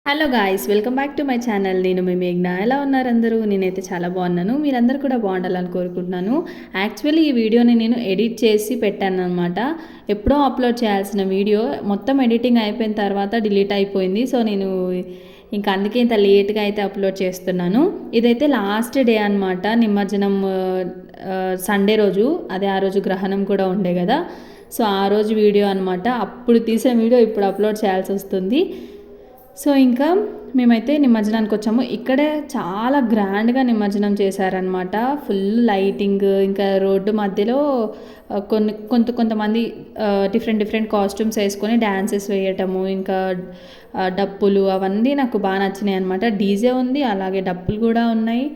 Hello guys, welcome back to my channel. నేను మీ మేఘ్నా. ఎలా ఉన్నారు అందరూ? నేనైతే చాలా బాగున్నాను. మీరందరూ కూడా బాగుండాలని కోరుకుంటున్నాను. యాక్చువల్లీ ఈ వీడియోని నేను ఎడిట్ చేసి పెట్టాను అనమాట. ఎప్పుడో అప్లోడ్ చేయాల్సిన వీడియో మొత్తం ఎడిటింగ్ అయిపోయిన తర్వాత డిలీట్ అయిపోయింది. సో నేను ఇంకా అందుకే ఇంత లేట్గా అయితే అప్లోడ్ చేస్తున్నాను. ఇదైతే లాస్ట్ డే అనమాట, నిమజ్జనం సండే రోజు. అదే ఆ రోజు గ్రహణం కూడా ఉండే కదా. సో ఆ రోజు వీడియో అనమాట. అప్పుడు తీసిన వీడియో ఇప్పుడు అప్లోడ్ చేయాల్సి వస్తుంది. సో ఇంకా మేమైతే నిమజ్జనానికి వచ్చాము. ఇక్కడే చాలా గ్రాండ్గా నిమజ్జనం చేశారనమాట. ఫుల్ లైటింగ్, ఇంకా రోడ్డు మధ్యలో కొంతమంది డిఫరెంట్ కాస్ట్యూమ్స్ వేసుకొని డ్యాన్సెస్ వేయటము, ఇంకా డప్పులు అవన్నీ నాకు బాగా నచ్చినాయి అనమాట. డీజే ఉంది, అలాగే డప్పులు కూడా ఉన్నాయి.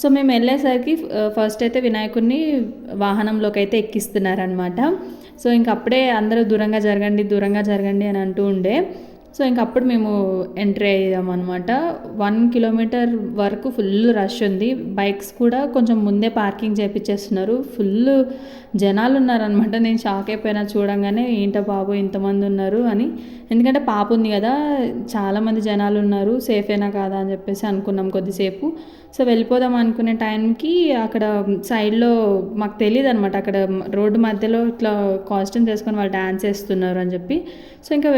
సో మేము వెళ్ళేసరికి ఫస్ట్ అయితే వినాయకుడిని వాహనంలోకి అయితే ఎక్కిస్తున్నారనమాట. సో ఇంక అప్పుడే అందరూ దూరంగా జరగండి అని అంటూ ఉండే. సో ఇంకప్పుడు మేము ఎంట్రీ అయ్యామన్నమాట. 1 కిలోమీటర్ వరకు ఫుల్ రష్ ఉంది. బైక్స్ కూడా కొంచెం ముందే పార్కింగ్ చేయించేస్తున్నారు. ఫుల్ జనాలు ఉన్నారనమాట. నేను షాక్ అయిపోయినా చూడంగానే, ఏంటో బాబు ఇంతమంది ఉన్నారు అని. ఎందుకంటే పాప ఉంది కదా, చాలామంది జనాలు ఉన్నారు, సేఫేనా కాదా అని చెప్పేసి అనుకున్నాం కొద్దిసేపు. సో వెళ్ళిపోదాం అనుకునే టైంకి అక్కడ సైడ్లో మాకు తెలియదు అనమాట, అక్కడ రోడ్డు మధ్యలో ఇట్లా కాస్ట్యూమ్స్ వేసుకొని వాళ్ళు డ్యాన్స్ వేస్తున్నారు అని చెప్పి. సో ఇంకా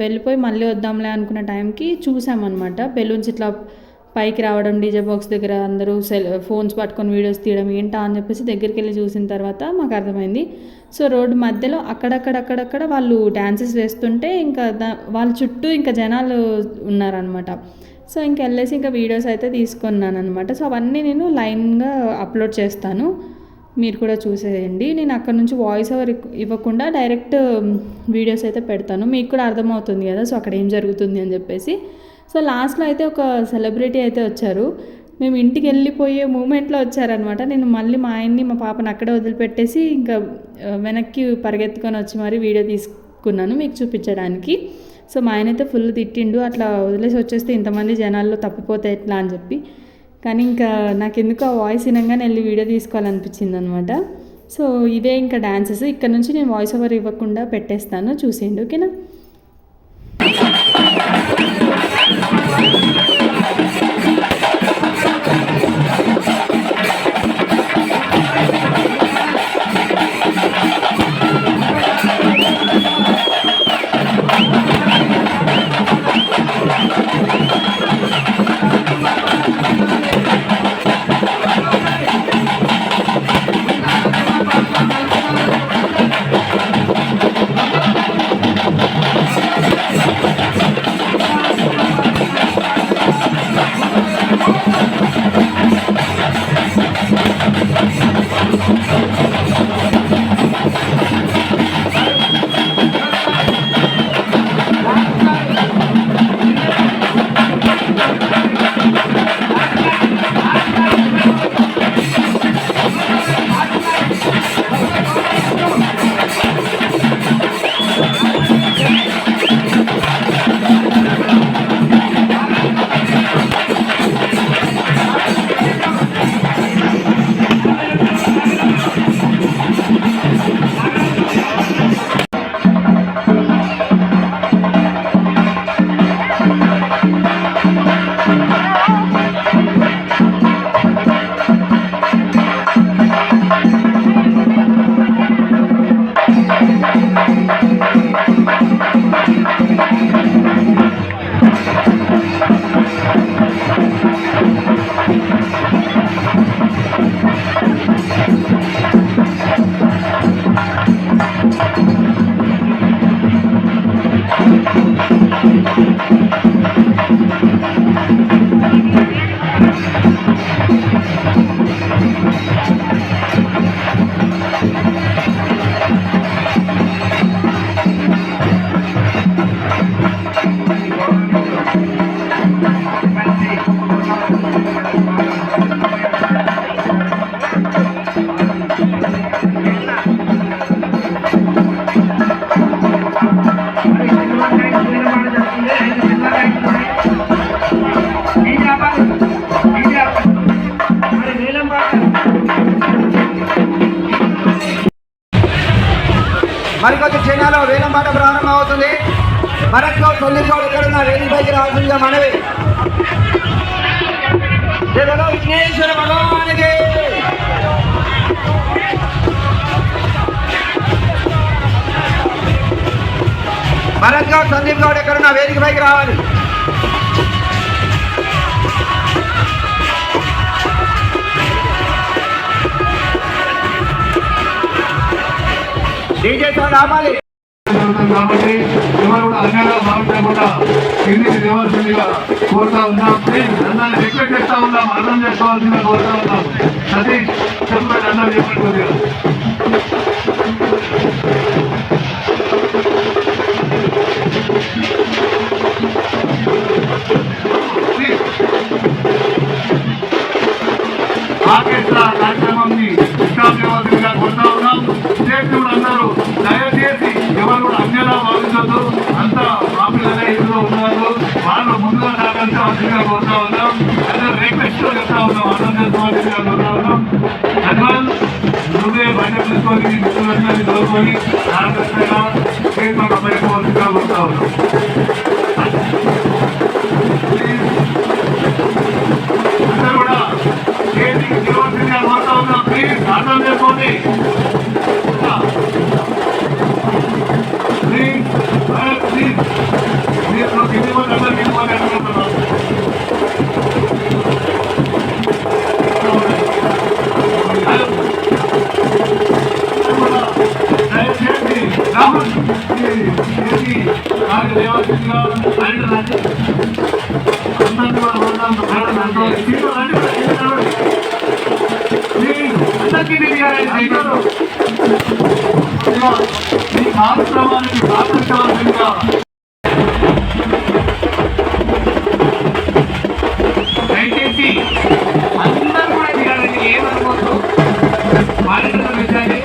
వెళ్ళిపోయి మళ్ళీ వద్దాంలే అనుకునే టైంకి చూసామన్నమాట, బెలూన్స్ ఇట్లా పైకి రావడం, డీజే బాక్స్ దగ్గర అందరూ ఫోన్స్ పట్టుకొని వీడియోస్ తీయడం, ఏంటా అని చెప్పేసి దగ్గరికి వెళ్ళి చూసిన తర్వాత మాకు అర్థమైంది. సో రోడ్డు మధ్యలో అక్కడక్కడ వాళ్ళు డ్యాన్సెస్ వేస్తుంటే ఇంకా వాళ్ళ చుట్టూ ఇంకా జనాలు ఉన్నారనమాట. సో ఇంకా వెళ్ళేసి ఇంకా వీడియోస్ అయితే తీసుకున్నాను అనమాట. సో అవన్నీ నేను లైన్గా అప్లోడ్ చేస్తాను, మీరు కూడా చూసేయండి. నేను అక్కడ నుంచి వాయిస్ ఓవర్ ఇవ్వకుండా డైరెక్ట్ వీడియోస్ అయితే పెడతాను, మీకు కూడా అర్థమవుతుంది కదా సో అక్కడ ఏం జరుగుతుంది అని చెప్పేసి. సో లాస్ట్లో అయితే ఒక సెలబ్రిటీ అయితే వచ్చారు. మేము ఇంటికి వెళ్ళిపోయే మూమెంట్లో వచ్చారనమాట. నేను మళ్ళీ మా ఆయన్ని మా పాపను అక్కడే వదిలిపెట్టేసి ఇంకా వెనక్కి పరిగెత్తుకొని వచ్చి మరి వీడియో తీసుకున్నాను మీకు చూపించడానికి. సో మా ఆయన అయితే ఫుల్ తిట్టిండు, అట్లా వదిలేసి వచ్చేస్తే ఇంతమంది జనాల్లో తప్పిపోతే ఎట్లా అని చెప్పి. కానీ ఇంకా నాకెందుకు ఆ వాయిస్ వినంగానే వెళ్ళి వీడియో తీసుకోవాలనిపించింది అనమాట. సో ఇదే ఇంకా డాన్సెస్. ఇక్కడ నుంచి నేను వాయిస్ ఓవర్ ఇవ్వకుండా పెట్టేస్తాను, చూసేయండి ఓకేనా. భరత్ గౌడ్ సందీప్ గౌడ్ ఎక్కడ ఉన్నారు వేదికపైకి రావాల్సిందిగా మనవి. విఘ్నేశ్వర భగవానికి భరత్ గౌడ్ సందీప్ గౌడ్ ఎక్కడున్నా వేదికపైకి రావాలి. డీజే సౌండ్ ఆపాలి కాబట్టి ఎవరు కూడా అన్యాయంగా భావించకుండా కిందికి దేవాల్సిందిగా కోరుతా ఉన్నాం. అందరినీ రిక్వెస్ట్ చేస్తా ఉన్నాం, అర్థం చేసుకోవాల్సిందిగా కోరుతా ఉన్నాం. సతీష్ చెప్పండి, అందరూ చెప్పండి కొద్దిగా. ఆర్కెస్ట్రా కార్యక్రమాన్ని స్టాప్ చేయవలసిందిగా కోరుతా ఉన్నాం. స్టేట్ కూడా అందరూ దయచేసి ఎవరు కూడా అన్యలా భావించద్దు. అంతా మామూలుగానే ఇందులో ఉన్నారు, వాళ్ళు ముందుగా సహకరించవలసిందిగా కోరుతా ఉన్నాం. అందరూ రిక్వెస్ట్ చెప్తా ఉన్నాం, అర్థం చేసుకోవాల్సిందిగా కోరుతా ఉన్నాం. అడ్వాన్స్ నువ్వే బయట తీసుకొని మిత్రులందరినీ చదువుకొని జాగ్రత్తగా స్టేట్ మాకు అప్పచెప్పవలసిందిగా కోరుతా ఉన్నాం. అందరూ కూడా స్టేట్కి దిగవలసిందిగా కోరుతా ఉన్నాం. ప్లీజ్ అర్థం చేసుకోండి. ఈ కార్యక్రమానికి సహకరించవలసిందిగా దయచేసి అందరూ కూడా దిగాలని ఏమనుకోవచ్చు, బాధ్యతలు విషయాన్ని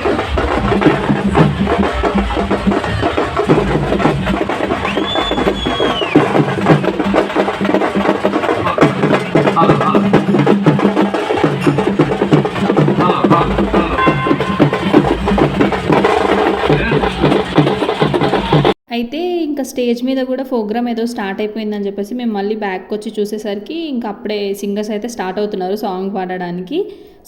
అయితే ఇంకా స్టేజ్ మీద కూడా ప్రోగ్రామ్ ఏదో స్టార్ట్ అయిపోయిందని చెప్పేసి మేము మళ్ళీ బ్యాక్ వచ్చి చూసేసరికి ఇంకా అప్పుడే సింగర్స్ అయితే స్టార్ట్ అవుతున్నారు సాంగ్ పాడడానికి.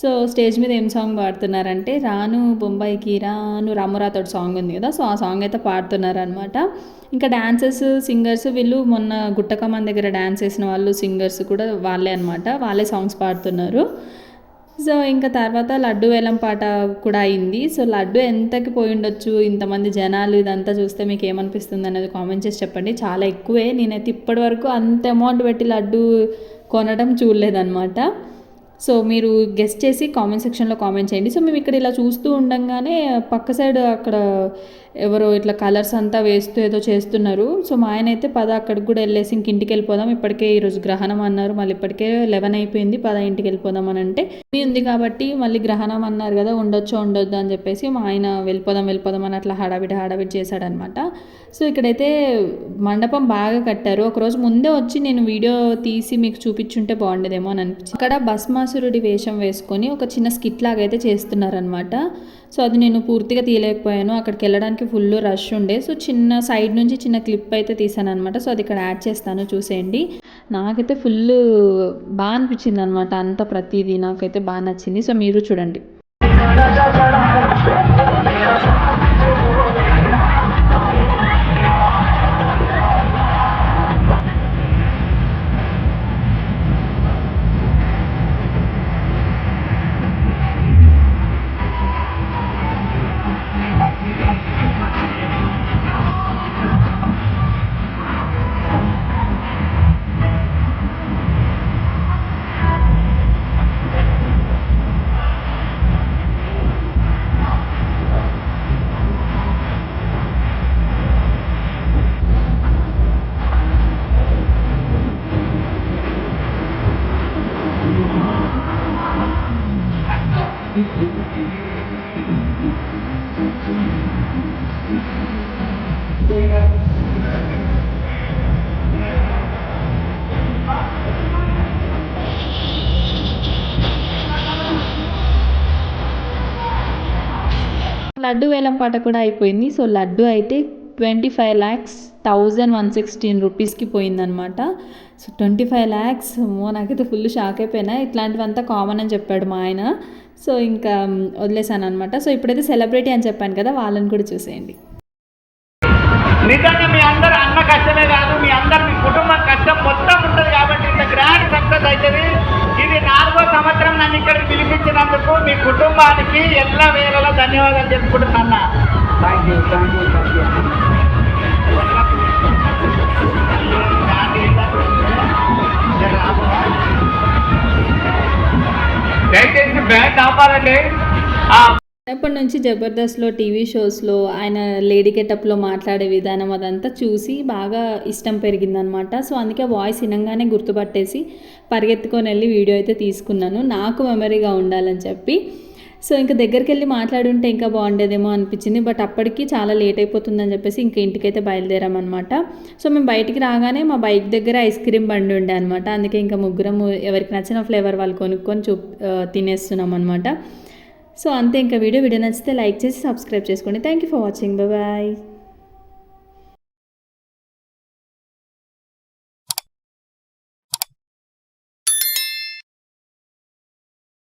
సో స్టేజ్ మీద ఏం సాంగ్ పాడుతున్నారంటే రాను బొంబాయికి రాను రామురాతోడు సాంగ్ ఉంది కదా, సో ఆ సాంగ్ అయితే పాడుతున్నారు అనమాట. ఇంకా డాన్సర్స్ సింగర్స్ వీళ్ళు మొన్న గుట్టకమ్మన్ దగ్గర డాన్స్ చేసిన వాళ్ళు సింగర్స్ కూడా వాళ్ళే అనమాట, వాళ్ళే సాంగ్స్ పాడుతున్నారు. సో ఇంకా తర్వాత లడ్డు వేలం పాట కూడా అయింది. సో లడ్డు ఎంతకి పోయి ఉండొచ్చు, ఇంతమంది జనాలు ఇదంతా చూస్తే మీకు ఏమనిపిస్తుంది అనేది కామెంట్ చేసి చెప్పండి. చాలా ఎక్కువే, నేనైతే ఇప్పటి వరకు అంత అమౌంట్ పెట్టి లడ్డు కొనడం చూడలేదన్నమాట. సో మీరు గెస్ట్ చేసి కామెంట్ సెక్షన్లో కామెంట్ చేయండి. సో మేము ఇక్కడ ఇలా చూస్తూ ఉండగానే పక్క సైడ్ అక్కడ ఎవరో ఇట్లా కలర్స్ అంతా వేస్తూ ఏదో చేస్తున్నారు. సో మా ఆయన అయితే పద అక్కడికి కూడా వెళ్ళేసి ఇంక ఇంటికి వెళ్ళిపోదాం, ఇప్పటికే ఈరోజు గ్రహణం అన్నారు, మళ్ళీ ఇప్పటికే 11 అయిపోయింది, పద ఇంటికి వెళ్ళిపోదాం అని అంటే ఉంది కాబట్టి మళ్ళీ గ్రహణం అన్నారు కదా, ఉండొచ్చు ఉండొద్దు అని చెప్పేసి మా ఆయన వెళ్ళిపోదాం అని అట్లా హడావిడి చేశాడనమాట. సో ఇక్కడైతే మండపం బాగా కట్టారు. ఒకరోజు ముందే వచ్చి నేను వీడియో తీసి మీకు చూపించుంటే బాగుండేదేమో అని అనిపించింది. అక్కడ భస్మాసురుడి వేషం వేసుకొని ఒక చిన్న స్కిట్ లాగా అయితే చేస్తున్నారనమాట. సో అది నేను పూర్తిగా తీయలేకపోయాను, అక్కడికి వెళ్ళడానికి ఫుల్ రష్ ఉండే. సో చిన్న సైడ్ నుంచి చిన్న క్లిప్ అయితే తీసాను అనమాట. సో అది ఇక్కడ యాడ్ చేస్తాను, చూసేయండి. నాకైతే ఫుల్ బాగా అనిపించింది అనమాట, అంత ప్రతిదీ నాకైతే బాగా నచ్చింది. సో మీరు చూడండి. లడ్డు వేలం పాట కూడా అయిపోయింది. సో లడ్డు అయితే 25 lakhs 1116 రూపీస్కి పోయిందనమాట. సో 25 lakhs, నాకైతే ఫుల్ షాక్ అయిపోయినా. ఇట్లాంటివంతా కామన్ అని చెప్పాడు మా ఆయన. సో ఇంకా వదిలేసాను అనమాట. సో ఇప్పుడైతే సెలబ్రిటీ అని చెప్పాను కదా, వాళ్ళని కూడా చూసేయండి. నిజంగా మీ అందరు అన్న కష్టమే కాదు, మీ కుటుంబం కష్టం మొత్తం ఉంటుంది కాబట్టి ఇంత గ్రాండ్ సక్సెస్ అవుతుంది. ఇది 4వ సంవత్సరం నన్ను ఇక్కడికి పిలిపించినందుకు మీ కుటుంబానికి ఎల్ల వేళలా ధన్యవాదాలు చెప్పుకుంటున్నా. Thank you. దయచేసి బ్యాంక్ ఆపాలండి. చిన్నప్పటి నుంచి జబర్దస్త్లో, టీవీ షోస్లో ఆయన లేడీ గెటప్లో మాట్లాడే విధానం అదంతా చూసి బాగా ఇష్టం పెరిగిందనమాట. సో అందుకే వాయిస్ వినంగానే గుర్తుపట్టేసి పరిగెత్తుకొని వెళ్ళి వీడియో అయితే తీసుకున్నాను, నాకు మెమరీగా ఉండాలని చెప్పి. సో ఇంకా దగ్గరికి వెళ్ళి మాట్లాడుంటే ఇంకా బాగుండేదేమో అనిపించింది. బట్ అప్పటికి చాలా లేట్ అయిపోతుందని చెప్పేసి ఇంకా ఇంటికైతే బయలుదేరామన్నమాట. సో మేము బయటికి రాగానే మా బైక్ దగ్గర ఐస్ క్రీమ్ బండి ఉండే అనమాట. అందుకే ఇంకా ముగ్గురం ఎవరికి నచ్చిన ఫ్లేవర్ వాళ్ళు కొనుక్కొని తినేస్తున్నాం అనమాట. సో అంతే, ఇంకా వీడియో నచ్చితే లైక్ చేసి సబ్స్క్రైబ్ చేసుకోండి. Thank you for watching. Bye.